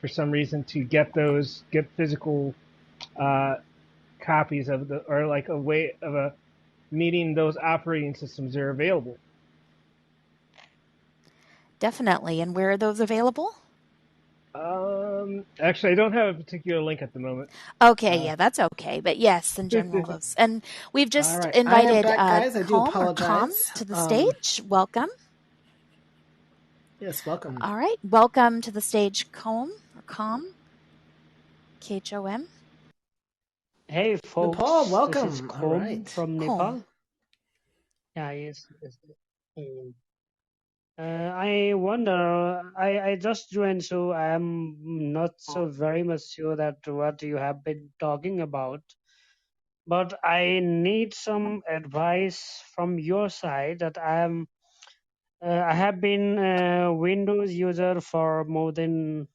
for some reason, to get physical uh, copies of or like a way of meeting those operating systems, are available. Definitely. And where are those available? Actually, I don't have a particular link at the moment. Okay, yeah, that's okay. But yes, in general, those. And we've All just right, I am invited back, guys. I do Comb or Com apologize. to the stage. Welcome. Yes, welcome. All right. Welcome to the stage, Comb or Com, KHOM. Hey Nepal, folks, this is welcome. All Kom right. from Comb. Nepal. Yeah, yes. Um, I wonder, I just joined, so I am not so very much sure that what you have been talking about. But I need some advice from your side that I have been a Windows user for more than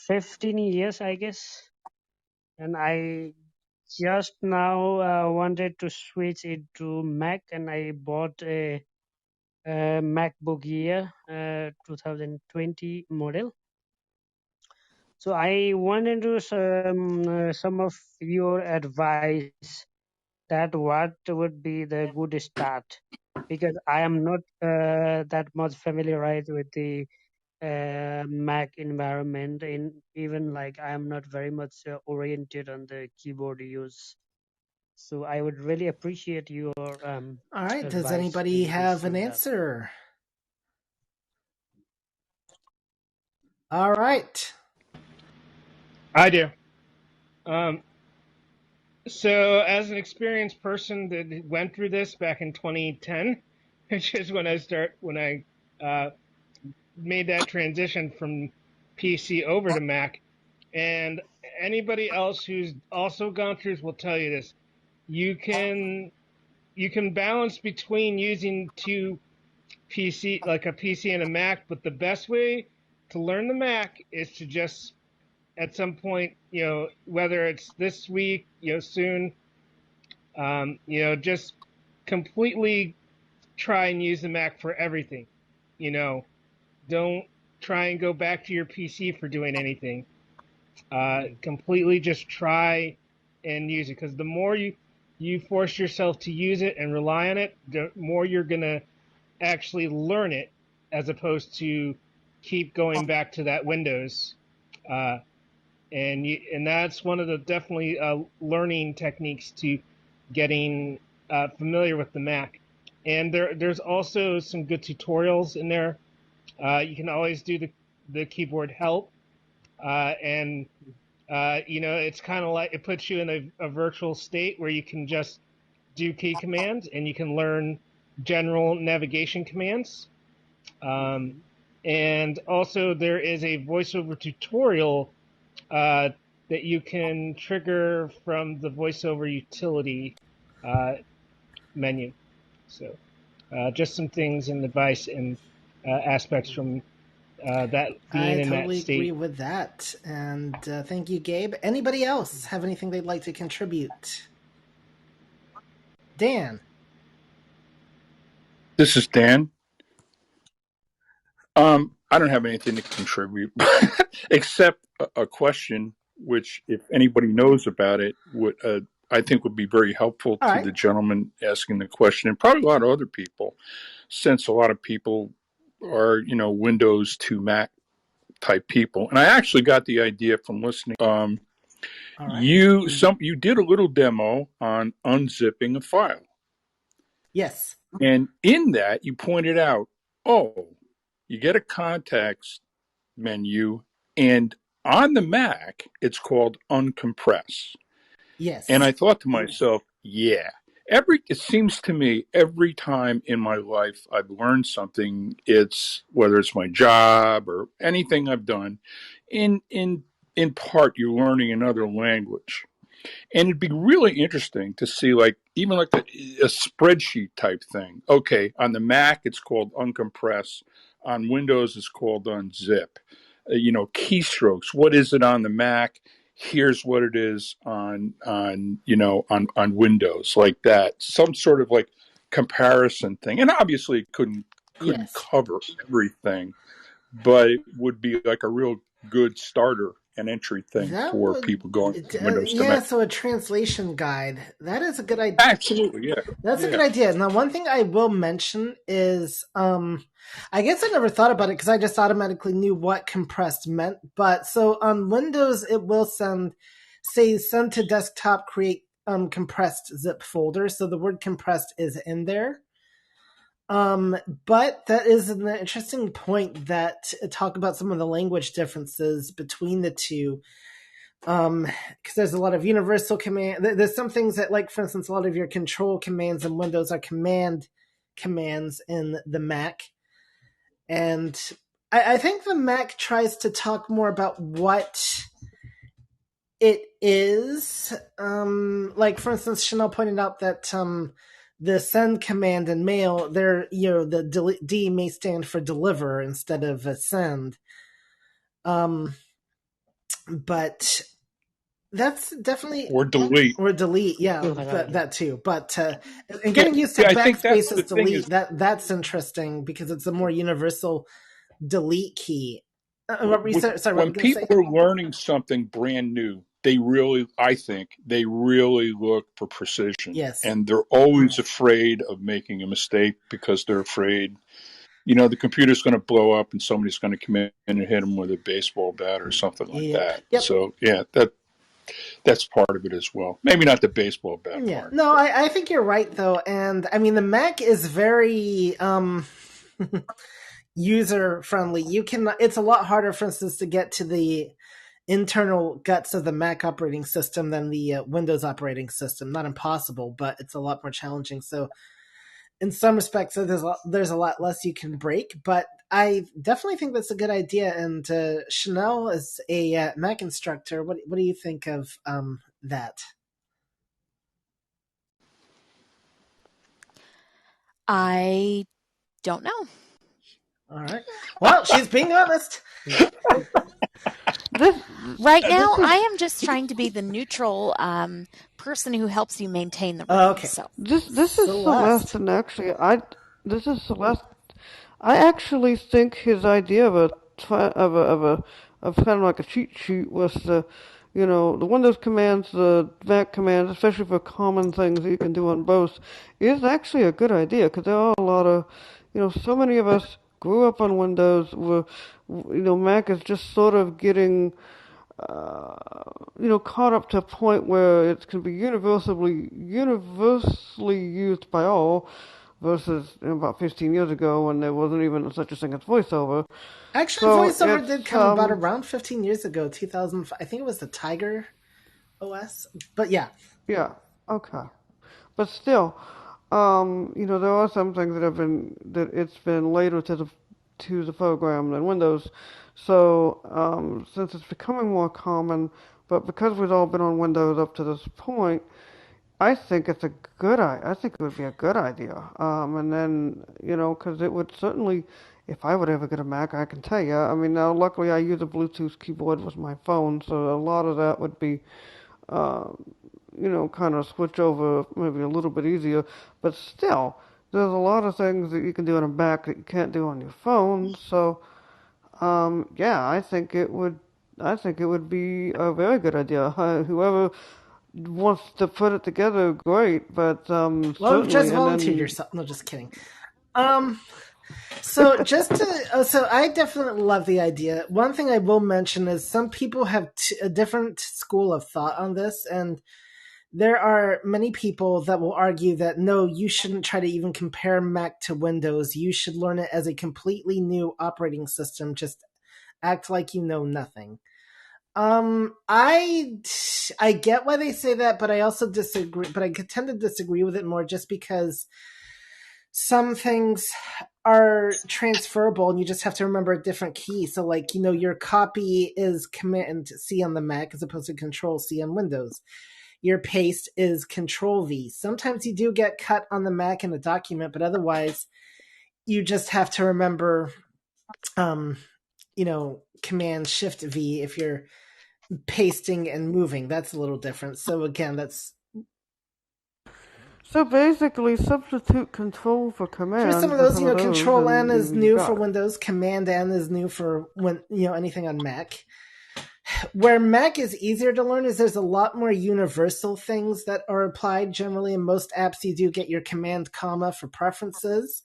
15 years, I guess, and I just now wanted to switch it to Mac, and I bought a MacBook Air 2020 model. So I wanted to some of your advice that what would be the good start, because I am not that much familiarized with the Mac environment, in even like I am not very much oriented on the keyboard use. So I would really appreciate your All right, does advice anybody in have this an regard. answer? All right. I do. Um, so, as an experienced person that went through this back in 2010, which is when I uh, made that transition from PC over to Mac, and anybody else who's also gone through this will tell you this. You can balance between using two like a PC and a Mac, but the best way to learn the Mac is to just at some point, whether it's this week, soon, just completely try and use the Mac for everything. You know, don't try and go back to your PC for doing anything. Completely just try and use it, because the more you force yourself to use it and rely on it, the more you're gonna actually learn it, as opposed to keep going back to that Windows. Uh, and that's one of the definitely learning techniques to getting familiar with the Mac. And there's also some good tutorials in there. You can always do the keyboard help, and it's kind of like it puts you in a virtual state where you can just do key commands and you can learn general navigation commands. Um, Mhm. and also there is a voiceover tutorial uh, that you can trigger from the voiceover utility uh, menu. So just some things and advice and aspects from that I being in that totally agree state. with that. And thank you, Gabe. Anybody else have anything they'd like to contribute? Dan. This is Dan. I don't have anything to contribute except a question, which, if anybody knows about it, would I think would be very helpful All to right. the gentleman asking the question, and probably a lot of other people, since a lot of people are, Windows to Mac type people. And I actually got the idea from listening. All right. You did a little demo on unzipping a file, Yes. and in that you pointed out, oh, you get a context menu, and on the Mac, it's called uncompress. And Yes. I thought to myself, yeah, it seems to me every time in my life I've learned something, it's whether it's my job or anything I've done, in part you're learning another language. And it'd be really interesting to see, like, even like a spreadsheet type thing. Okay, on the Mac it's called uncompress, on Windows it's called unzip. Keystrokes. What is it on the Mac? Here's what it is on Windows, like that. Some sort of like comparison thing. And obviously it couldn't Yes. cover everything, but it would be like a real good starter and entry thing That for would, people going from Windows to yeah. Mac. So a translation guide. That is a good idea. Absolutely, yeah, That's a good yeah. idea. Now, one thing I will mention is, I guess I never thought about it because I just automatically knew what compressed meant. But so on Windows, it will send to desktop, create compressed zip folder. So the word compressed is in there. But that is an interesting point that talk about some of the language differences between the two. Because there's a lot of universal command. There's some things that, like for instance, a lot of your control commands in Windows are command commands in the Mac, and I think the Mac tries to talk more about what it is. Like for instance, Chanel pointed out that the send command in mail, there, the D may stand for deliver instead of send. Um, but that's definitely, Or delete. or delete, yeah, Good idea. that too. But and Yeah, getting used to yeah. I think that's backspace the as thing delete, is that's interesting because it's a more universal delete key. What were you sorry? What were when you gonna people say? are learning something brand new, I think they really look for precision, Yes. and they're always afraid of making a mistake because they're afraid, the computer's going to blow up and somebody's going to come in and hit them with a baseball bat or something like Yep. that. Yep. So yeah, that's part of it as well. Maybe not the baseball bat Yeah. part, No, but I think you're right though, and I mean the Mac is very user friendly. You can. It's a lot harder, for instance, to get to the internal guts of the Mac operating system than the Windows operating system. Not impossible, but it's a lot more challenging. So, in some respects, there's a lot less you can break. But I definitely think that's a good idea. And Chanel is a Mac instructor. What do you think of that? I don't know. All right. Well, she's being honest. This Right this now, is I am just trying to be the neutral person who helps you maintain the room. Okay. So, this is Celeste, Celeste. and actually, this is Celeste. I actually think his idea of a of kind of like a cheat sheet was the Windows commands, the Mac commands, especially for common things that you can do on both, is actually a good idea because there are a lot of, so many of us grew up on Windows. Mac is just sort of getting uh, caught up to a point where it can be universally used by all, versus about 15 years ago when there wasn't even such a thing as voiceover. Actually, So VoiceOver did it's come about around 15 years ago, 2005. I think it was the Tiger OS. But yeah. yeah, okay, but still, there are some things that it's been later to the program than Windows. So since it's becoming more common, but because we've all been on Windows up to this point, I think it's a I think it would be a good idea. And then, because it would certainly, if I would ever get a Mac, I can tell you. I mean, now luckily I use a Bluetooth keyboard with my phone, so a lot of that would be, uh, kind of switch over maybe a little bit easier. But still, there's a lot of things that you can do on a Mac that you can't do on your phone. So, yeah, I think it would be a very good idea. Whoever wants to put it together, great. But Well, you've just certainly, and volunteered then yourself. No, just kidding. Um, so just to, so I definitely love the idea. One thing I will mention is some people have a different school of thought on this, and there are many people that will argue that no, you shouldn't try to even compare Mac to Windows. You should learn it as a completely new operating system. Just act like you know nothing. I get why they say that, but I also disagree. But I tend to disagree with it more, just because some things are transferable and you just have to remember a different key. So, like, your copy is Command C on the Mac as opposed to Control C on Windows. Your paste is Control V. Sometimes you do get cut on the Mac in a document, but otherwise, you just have to remember, um, Command Shift V if you're pasting and moving. That's a little different. So again, that's so basically, substitute Control for for some Command of for those. some of those, Control N and is you've new for got it. Windows. Command N is new for when anything on Mac. Where Mac is easier to learn is there's a lot more universal things that are applied. Generally, in most apps, you do get your Command comma for preferences,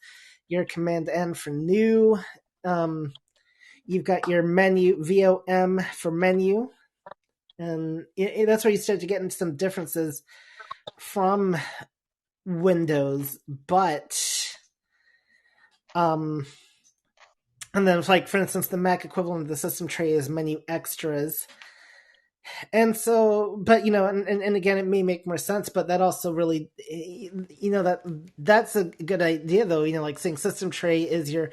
your Command N for new. Um, you've got your menu VOM for menu, and that's where you start to get into some differences from Windows. But um, and then, like, for instance, the Mac equivalent of the system tray is menu extras. And so, but and again, it may make more sense, but that also really, that's a good idea, though. Like saying system tray is your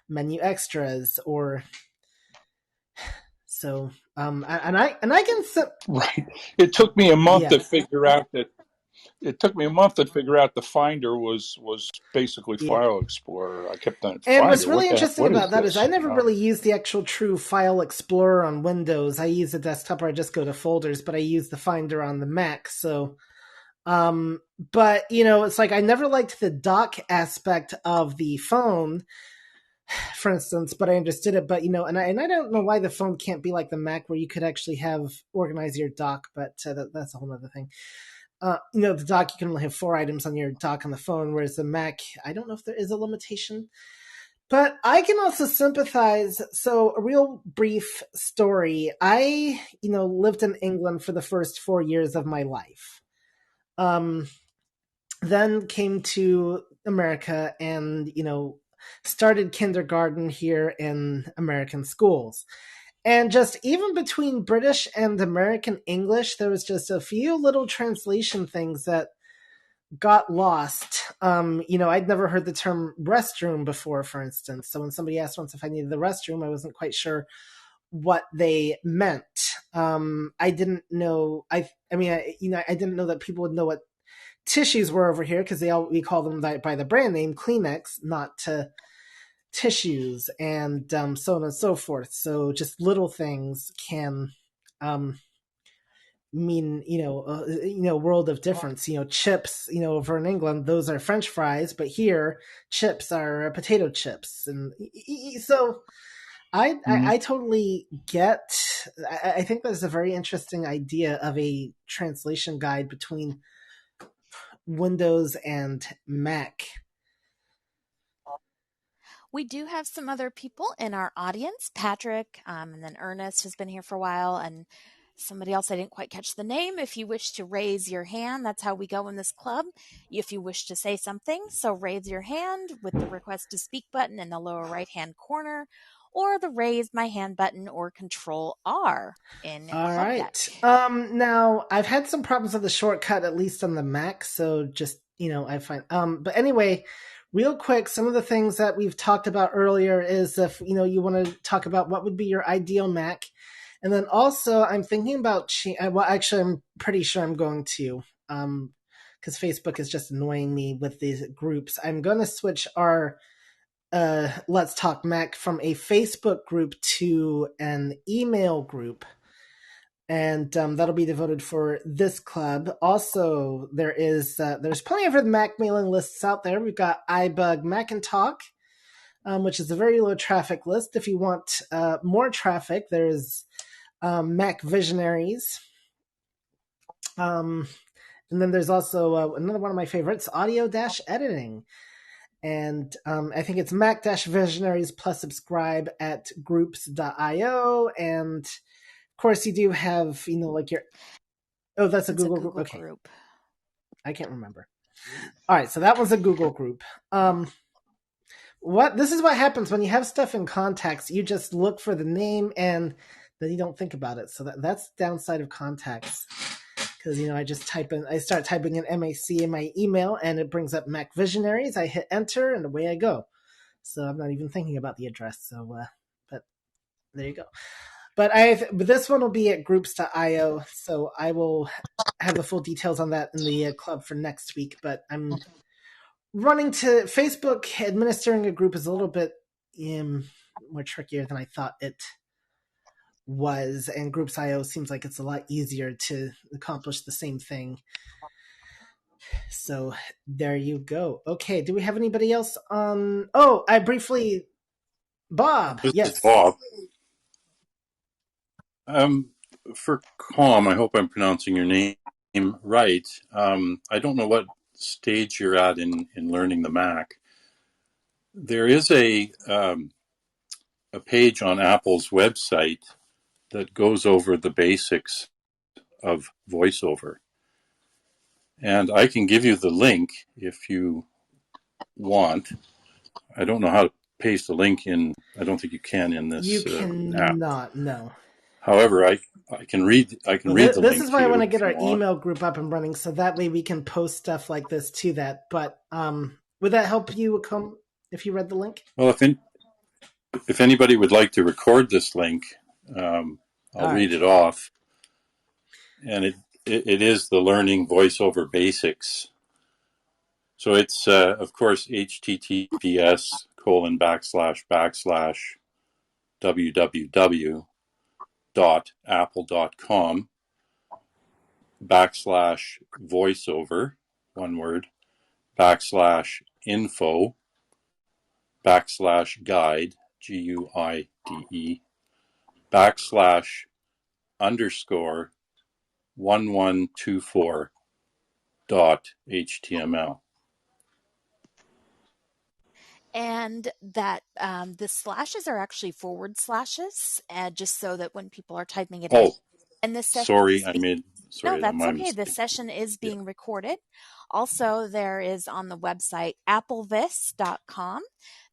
menu extras, or so. And I can, Right. It took me a month to yeah, figure out that it took me a month to figure out the Finder was basically yeah. File Explorer. I kept on And what's Finder. really interesting What is about that is I this? never really use the actual true File Explorer on Windows. I use the desktop where I just go to folders, but I use the Finder on the Mac. So, but it's like I never liked the dock aspect of the phone, for instance, but I understood it. But and I don't know why the phone can't be like the Mac, where you could actually have organize your dock, but that's a whole other thing. The dock, you can only have 4 items on your dock on the phone, whereas the Mac, I don't know if there is a limitation. But I can also sympathize. So, a real brief story. I, lived in England for the first 4 years of my life. Um, then came to America and, started kindergarten here in American schools. And just even between British and American English, there was just a few little translation things that got lost. I'd never heard the term restroom before, for instance. So when somebody asked once if I needed the restroom, I wasn't quite sure what they meant. I didn't know. I didn't know that people would know what tissues were over here, because we call them by the brand name Kleenex, not tissues, and so on and so forth. So just little things can um, mean world of difference. Chips, over in England, those are French fries, but here chips are potato chips, and so Hmm. I totally get. I think that's a very interesting idea of a translation guide between Windows and Mac. We do have some other people in our audience. Patrick, and then Ernest has been here for a while, and somebody else I didn't quite catch the name. If you wish to raise your hand, that's how we go in this club. If you wish to say something, so raise your hand with the request to speak button in the lower right hand corner, or the raise my hand button, or Control R in All Club right. Deck. Now I've had some problems with the shortcut, at least on the Mac. So just I find. But anyway, real quick, some of the things that we've talked about earlier is if you want to talk about what would be your ideal Mac, and then also I'm thinking about. Well, actually, I'm pretty sure I'm going to. Because Facebook is just annoying me with these groups. I'm going to switch our Let's Talk Mac from a Facebook group to an email group. and that'll be devoted for this club. Also, there's plenty of other Mac mailing lists out there. We've got iBug Mac and Talk, which is a very low traffic list. If you want more traffic, there's Mac Visionaries. And then there's also another one of my favorites, Audio Editing. And I think it's Mac Visionaries plus subscribe at groups.io. And of course, you do have, like your. Oh, that's a It's Google a group. Google Okay. group. I can't remember. All right, so that was a Google group. What this is what happens when you have stuff in contacts. You just look for the name and then you don't think about it. So that's the downside of contacts. Because I start typing in MAC in my email, and it brings up Mac Visionaries. I hit enter, and away I go. So I'm not even thinking about the address. So, but there you go. But this one will be at groups.io, so I will have the full details on that in the club for next week. But I'm running to Facebook. Administering a group is a little bit more trickier than I thought it was, and groups.io seems like it's a lot easier to accomplish the same thing. So there you go. Okay, do we have anybody else on? Oh, I briefly. Bob, This is yes. Bob. Um, for Calm, I hope I'm pronouncing your name right. I don't know what stage you're at in learning the Mac. There is a page on Apple's website that goes over the basics of VoiceOver. And I can give you the link if you want. I don't know how to paste a link in. I don't think you can in You this app. cannot, no. However, I can read Well, the this is link to why I want you to get if you our want. email group up and running, so that way we can post stuff like this to that. But would that help you come if you read the link? Well, if anybody would like to record this link, I'll All read right. it off. And it is the Learning VoiceOver Basics. So it's of course https://www.apple.com/voiceover, one word, /info/guide, GUIDE, /underscore 1124.html. And that the slashes are actually forward slashes, just so that when people are typing it in. Oh, And this session sorry, is no, that that's my okay. This mistake. session is Yeah. being recorded. Also, there is on the website applevis.com.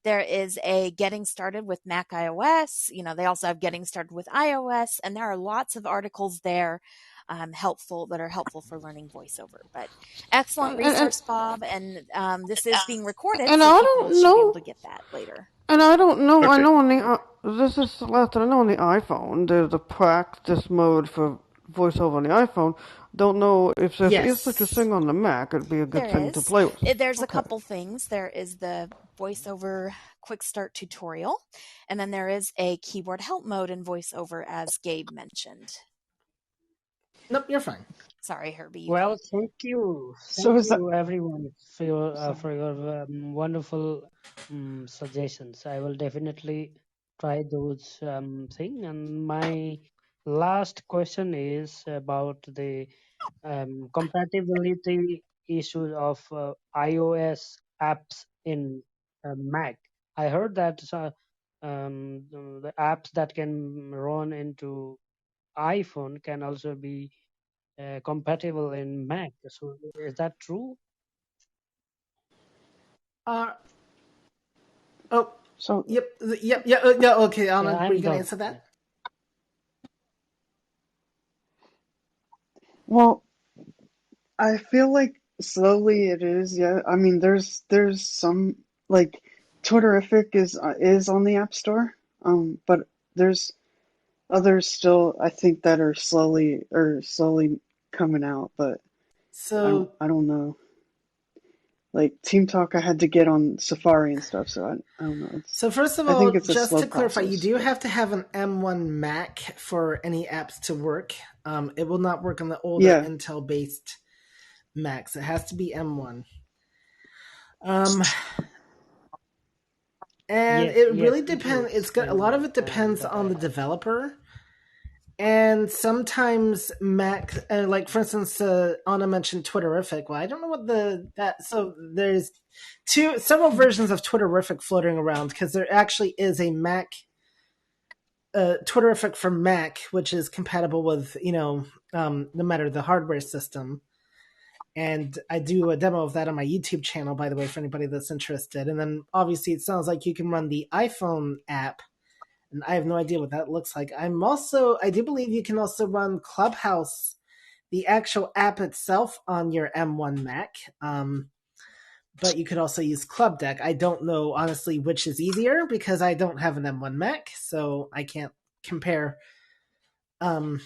There is a getting started with Mac iOS. They also have getting started with iOS, and there are lots of articles there that are helpful for learning VoiceOver. But excellent and resource, Bob. And this is being recorded, and so I people don't should be able know. to get that later. And I don't know. I Okay. know on the this is Celeste. I know on the iPhone there's a practice mode for voiceover on the iPhone. Don't know if there is such a Yes. thing on the Mac. It'd be a good There thing to is. play with. There's a Okay. couple things. There is the VoiceOver Quick Start tutorial, and then there is a keyboard help mode in VoiceOver, as Gabe mentioned. Nope, you're fine. Sorry, Herbie, you Well, can. So thank is that you everyone so? for your wonderful suggestions. I will definitely try those thing. And my last question is about the compatibility issues of iOS apps in Mac. I heard that the apps that can run into iPhone can also be compatible in Mac. So is that true? Uh, oh, So yep, yep, yeah, yeah. Okay, Yeah, Anna, were you I'm gonna done. answer Yeah. that? well, I feel like slowly it is. Yeah, I mean, there's some like Twitterific is on the App Store. But there's others still I think that are slowly coming out. But So I don't know. like Team Talk I had to get on Safari and stuff, so I don't know. So first of I think all, it's a just slow to clarify, you process, do but have to have an M1 Mac for any apps to work. It will not work on the older yeah. Intel based Macs. It has to be M1. Um, and Yes, it yes, really depends. it's It's got a lot of M1, it depends but on the developer. And sometimes Mac, like for instance, Anna mentioned Twitterific. Well, I don't know what that. So there's several versions of Twitterific floating around because there actually is a Mac, Twitterific for Mac, which is compatible with no matter the hardware system. And I do a demo of that on my YouTube channel, by the way, for anybody that's interested. And then obviously, it sounds like you can run the iPhone app, and I have no idea what that looks like. I do believe you can also run Clubhouse, the actual app itself, on your M1 Mac. But you could also use Club Deck. I don't know honestly which is easier because I don't have an M1 Mac, so I can't compare. Um,